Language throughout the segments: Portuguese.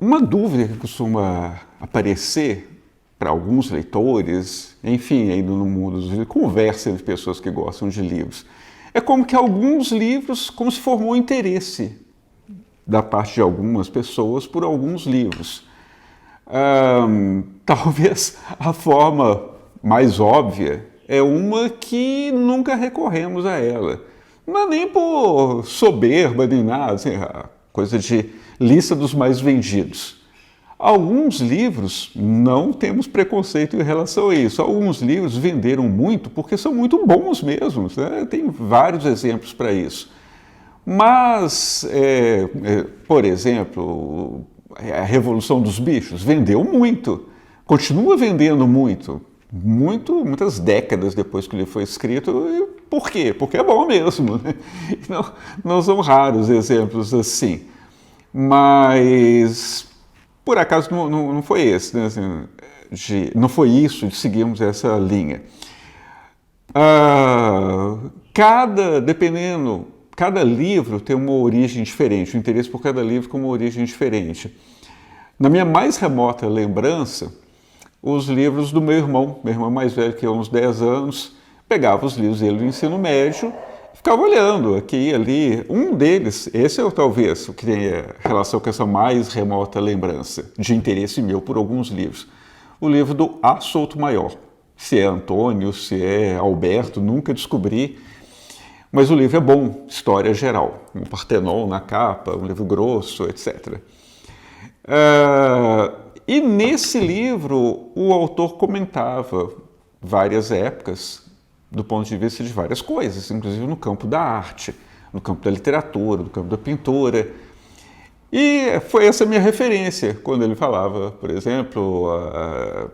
Uma dúvida que costuma aparecer para alguns leitores, enfim, aí no mundo dos livros, conversa entre pessoas que gostam de livros, é como que alguns livros, como se formou interesse da parte de algumas pessoas por alguns livros. Talvez a forma mais óbvia é uma que nunca recorremos a ela. Não é nem por soberba nem nada, assim, a coisa de lista dos mais vendidos. Alguns livros, não temos preconceito em relação a isso. Alguns livros venderam muito porque são muito bons mesmo, né? Tem vários exemplos para isso. Mas, por exemplo, a Revolução dos Bichos vendeu muito, continua vendendo muitas décadas depois que ele foi escrito. E por quê? Porque é bom mesmo, né? Não são raros exemplos assim. Mas, por acaso, não foi esse, né? Assim, não foi isso de seguirmos essa linha. Cada livro tem uma origem diferente, o interesse por cada livro com uma origem diferente. Na minha mais remota lembrança, os livros do meu irmão mais velho que eu, uns 10 anos, pegava os livros dele do ensino médio, ficava olhando aqui e ali. Um deles, esse é talvez o que tem relação com essa mais remota lembrança de interesse meu por alguns livros. O livro do A. Souto Maior. Se é Antônio, se é Alberto, nunca descobri. Mas o livro é bom, história geral. Um Partenon na capa, um livro grosso, etc. E nesse livro o autor comentava várias épocas do ponto de vista de várias coisas, inclusive no campo da arte, no campo da literatura, no campo da pintura. E foi essa minha referência quando ele falava, por exemplo,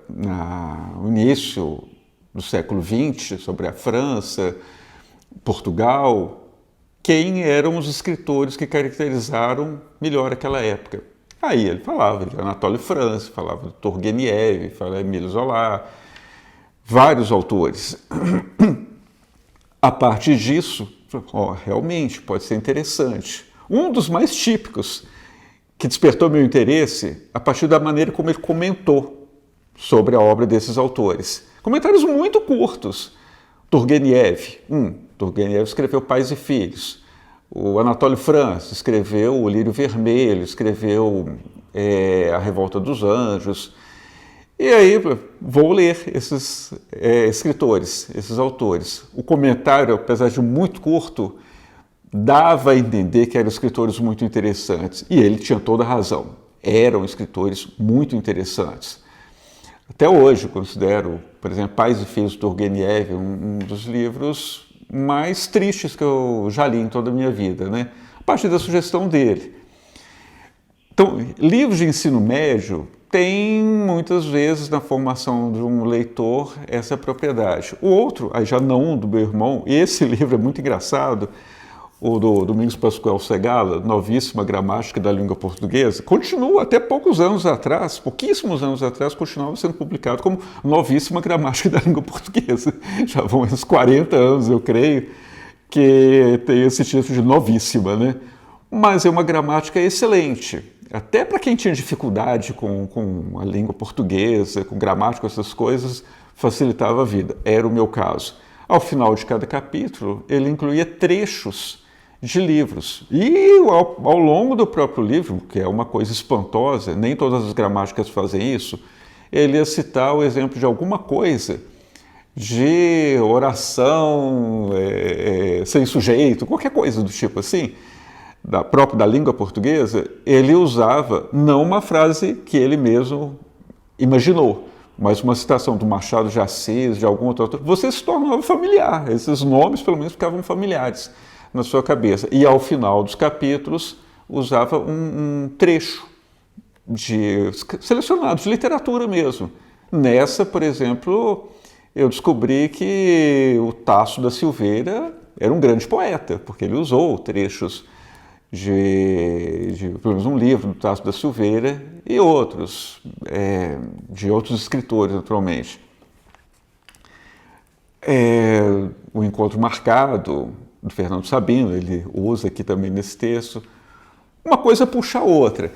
no início do século XX, sobre a França, Portugal, quem eram os escritores que caracterizaram melhor aquela época. Aí ele falava de Anatole France, falava de Turgenev, falava de Émile Zola, vários autores. A partir disso, realmente pode ser interessante. Um dos mais típicos que despertou meu interesse a partir da maneira como ele comentou sobre a obra desses autores. Comentários muito curtos. Turgenev escreveu Pais e Filhos. O Anatole France escreveu O Lírio Vermelho, escreveu A Revolta dos Anjos. E aí, vou ler esses escritores, esses autores. O comentário, apesar de muito curto, dava a entender que eram escritores muito interessantes. E ele tinha toda a razão. Eram escritores muito interessantes. Até hoje, eu considero, por exemplo, Pais e Filhos de Turgenev um dos livros mais tristes que eu já li em toda a minha vida, né? A partir da sugestão dele. Então, livros de ensino médio têm, muitas vezes, na formação de um leitor, essa propriedade. O outro, aí já não do meu irmão, esse livro é muito engraçado, o do Domingos Pascoal Segala, Novíssima Gramática da Língua Portuguesa, continua até pouquíssimos anos atrás, continuava sendo publicado como Novíssima Gramática da Língua Portuguesa. Já vão uns 40 anos, eu creio, que tem esse título de novíssima, né? Mas é uma gramática excelente. Até para quem tinha dificuldade com a língua portuguesa, com gramática, essas coisas, facilitava a vida. Era o meu caso. Ao final de cada capítulo, ele incluía trechos de livros. E ao longo do próprio livro, que é uma coisa espantosa, nem todas as gramáticas fazem isso, ele ia citar o exemplo de alguma coisa, de oração sem sujeito, qualquer coisa do tipo assim, da língua portuguesa. Ele usava não uma frase que ele mesmo imaginou, mas uma citação do Machado de Assis, de algum outro autor. Você se tornava familiar, esses nomes pelo menos ficavam familiares na sua cabeça. E ao final dos capítulos usava um trecho selecionado, de literatura mesmo. Nessa, por exemplo, eu descobri que o Tasso da Silveira era um grande poeta, porque ele usou trechos de pelo menos um livro do Tasso da Silveira e outros, de outros escritores, naturalmente. O Encontro Marcado, do Fernando Sabino, ele usa aqui também nesse texto. Uma coisa puxa a outra.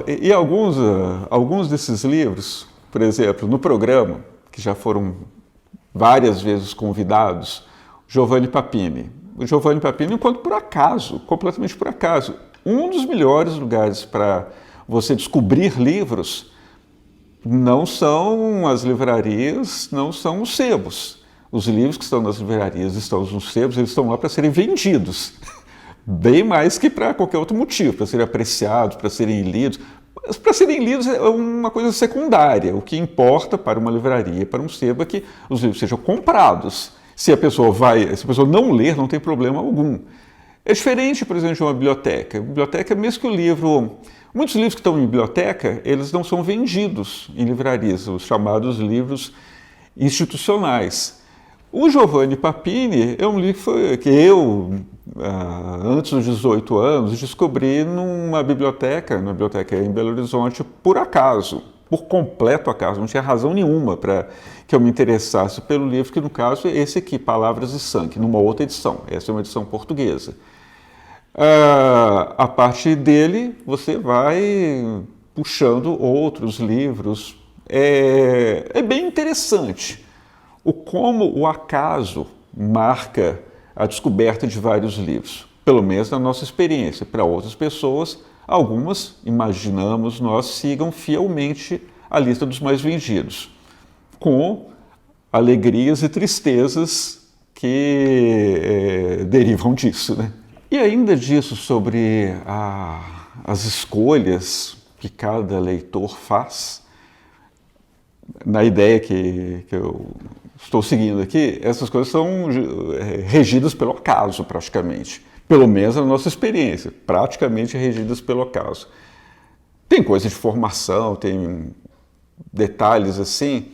E alguns desses livros, por exemplo, no programa, que já foram várias vezes convidados, Giovanni Papini. O Giovanni Papini, enquanto por acaso, completamente por acaso, um dos melhores lugares para você descobrir livros não são as livrarias, não são os sebos. Os livros que estão nas livrarias, estão nos sebos, eles estão lá para serem vendidos. Bem mais que para qualquer outro motivo, para serem apreciados, para serem lidos. Para serem lidos é uma coisa secundária. O que importa para uma livraria, para um sebo, é que os livros sejam comprados. Se a pessoa não ler, não tem problema algum. É diferente, por exemplo, de uma biblioteca. Biblioteca, mesmo que o livro... Muitos livros que estão em biblioteca, eles não são vendidos em livrarias, os chamados livros institucionais. O Giovanni Papini é um livro que eu, antes dos 18 anos, descobri numa biblioteca em Belo Horizonte, por acaso, por completo acaso. Não tinha razão nenhuma para que eu me interessasse pelo livro, que no caso é esse aqui, Palavras e Sangue, numa outra edição. Essa é uma edição portuguesa. A partir dele, você vai puxando outros livros. É bem interessante como o acaso marca a descoberta de vários livros, pelo menos na nossa experiência. Para outras pessoas, algumas, imaginamos nós, sigam fielmente a lista dos mais vendidos, com alegrias e tristezas que derivam disso, né? E ainda disso, sobre as escolhas que cada leitor faz, na ideia que eu estou seguindo aqui, essas coisas são regidas pelo acaso, praticamente. Pelo menos na nossa experiência, praticamente regidas pelo acaso. Tem coisa de formação, tem detalhes assim,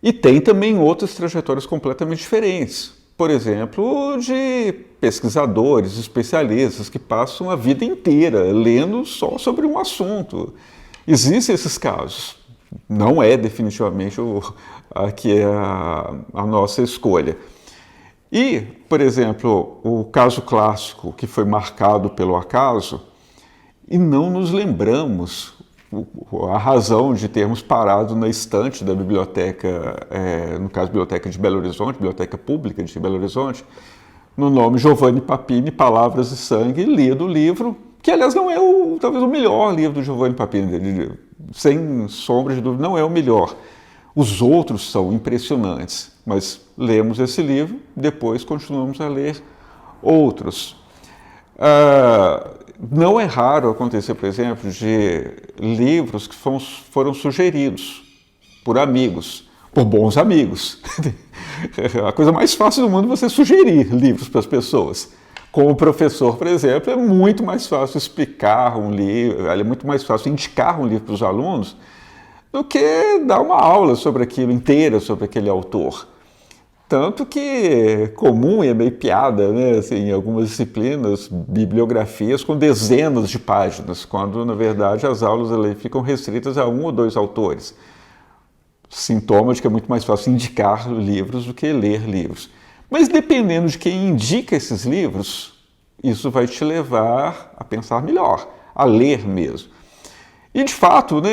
e tem também outras trajetórias completamente diferentes. Por exemplo, de pesquisadores, especialistas que passam a vida inteira lendo só sobre um assunto. Existem esses casos. Não é definitivamente aqui a nossa escolha. E, por exemplo, o caso clássico que foi marcado pelo acaso, e não nos lembramos a razão de termos parado na estante da biblioteca, no caso, Biblioteca de Belo Horizonte, Biblioteca Pública de Belo Horizonte, no nome Giovanni Papini, Palavras e Sangue, lido o livro, que aliás não é talvez o melhor livro do Giovanni Papini, sem sombra de dúvida, não é o melhor. Os outros são impressionantes, mas lemos esse livro, depois continuamos a ler outros. Não é raro acontecer, por exemplo, de livros que foram sugeridos por amigos, por bons amigos. A coisa mais fácil do mundo é você sugerir livros para as pessoas. Como professor, por exemplo, é muito mais fácil explicar um livro, é muito mais fácil indicar um livro para os alunos do que dar uma aula sobre aquilo inteira, sobre aquele autor. Tanto que é comum e é meio piada, né? Assim, em algumas disciplinas, bibliografias com dezenas de páginas, quando, na verdade, as aulas ali ficam restritas a um ou dois autores. Sintoma de que é muito mais fácil indicar livros do que ler livros. Mas dependendo de quem indica esses livros, isso vai te levar a pensar melhor, a ler mesmo. E, de fato, né,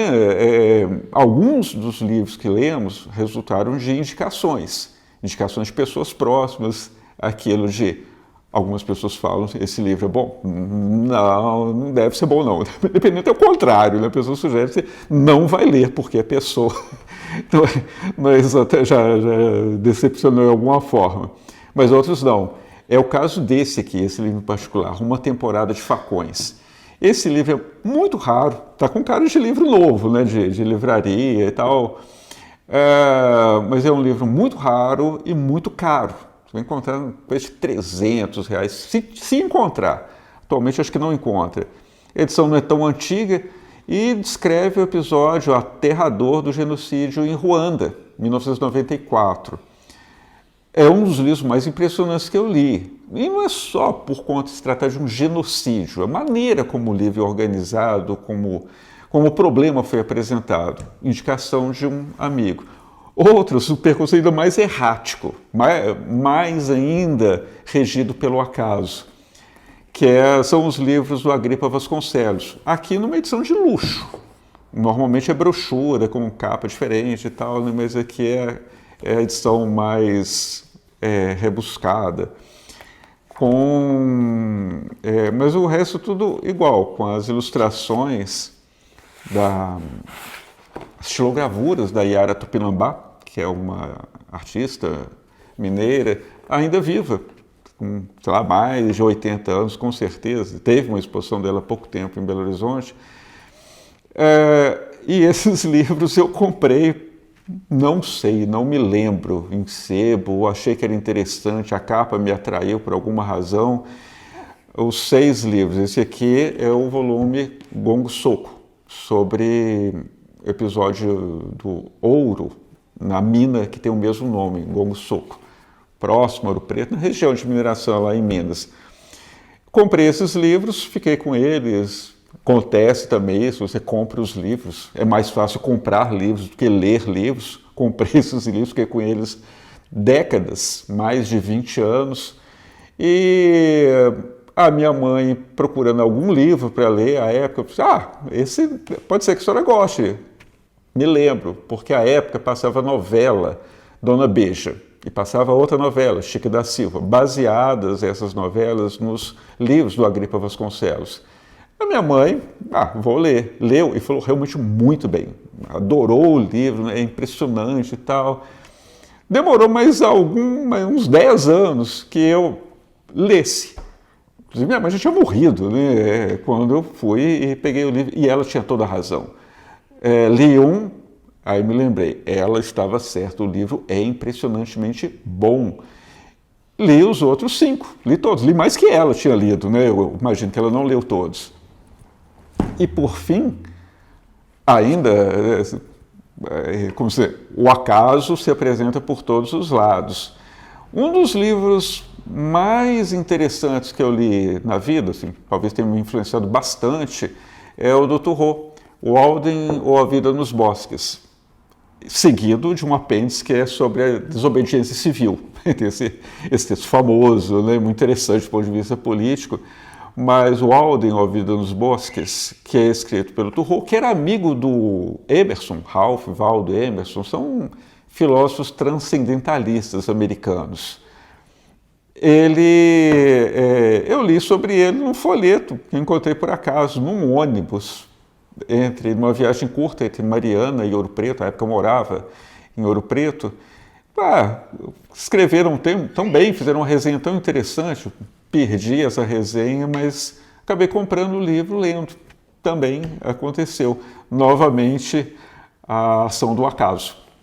alguns dos livros que lemos resultaram de indicações de pessoas próximas, aquilo de algumas pessoas falam, esse livro é bom? Não deve ser bom não. Dependendo é o contrário, né? A pessoa sugere que você não vai ler, porque a pessoa mas até já decepcionou de alguma forma. Mas outros não. É o caso desse aqui, esse livro em particular, Uma Temporada de Facões. Esse livro é muito raro, está com cara de livro novo, né? de livraria e tal. Mas é um livro muito raro e muito caro. Você vai encontrar um preço de R$300, se encontrar. Atualmente acho que não encontra. A edição não é tão antiga e descreve o episódio aterrador do genocídio em Ruanda, 1994. É um dos livros mais impressionantes que eu li. E não é só por conta de se tratar de um genocídio, a maneira como o livro é organizado, como o problema foi apresentado, indicação de um amigo. Outros, o percurso ainda mais errático, mais ainda regido pelo acaso. são os livros do Agripa Vasconcelos. Aqui numa edição de luxo. Normalmente é brochura, com capa diferente e tal, né? Mas aqui é a edição mais rebuscada. Mas o resto tudo igual, com as ilustrações das estilogravuras da Yara Tupinambá, que é uma artista mineira, ainda viva, com, sei lá, mais de 80 anos, com certeza. Teve uma exposição dela há pouco tempo em Belo Horizonte. E esses livros eu comprei, não sei, não me lembro, em sebo, achei que era interessante, a capa me atraiu por alguma razão. Os 6 livros, esse aqui é o volume Gongo Soco, sobre o episódio do ouro na mina que tem o mesmo nome, Gongo Soco, próximo a Ouro Preto, na região de mineração lá em Minas. Comprei esses livros, fiquei com eles. Acontece também isso, você compra os livros, é mais fácil comprar livros do que ler livros. Comprei esses livros, fiquei com eles décadas, mais de 20 anos. E a minha mãe procurando algum livro para ler à época, eu disse, esse pode ser que a senhora goste. Me lembro, porque à época passava novela Dona Beija e passava outra novela, Chique da Silva, baseadas essas novelas nos livros do Agripa Vasconcelos. A minha mãe, vou ler, leu e falou realmente muito bem, adorou o livro, é impressionante e tal. Demorou mais uns 10 anos que eu lesse. Inclusive, minha mãe já tinha morrido, né, quando eu fui e peguei o livro, e ela tinha toda a razão. Li um, aí me lembrei, ela estava certa, o livro é impressionantemente bom. Li os outros 5, li todos, li mais que ela tinha lido, né? Eu imagino que ela não leu todos. E por fim, ainda, o acaso se apresenta por todos os lados. Um dos livros mais interessantes que eu li na vida, assim, talvez tenha me influenciado bastante, é o do Thoreau, O Alden ou a Vida nos Bosques, seguido de um apêndice que é sobre a desobediência civil. Esse texto famoso, né, muito interessante do ponto de vista político, mas o Alden, ou a Vida nos Bosques, que é escrito pelo Thoreau, que era amigo do Emerson, Ralph Waldo Emerson, são filósofos transcendentalistas americanos. Eu li sobre ele num folheto que encontrei por acaso, num ônibus, numa viagem curta entre Mariana e Ouro Preto, na época eu morava em Ouro Preto. Escreveram tão bem, fizeram uma resenha tão interessante, perdi essa resenha, mas acabei comprando o livro, lendo. Também aconteceu, novamente, a ação do acaso.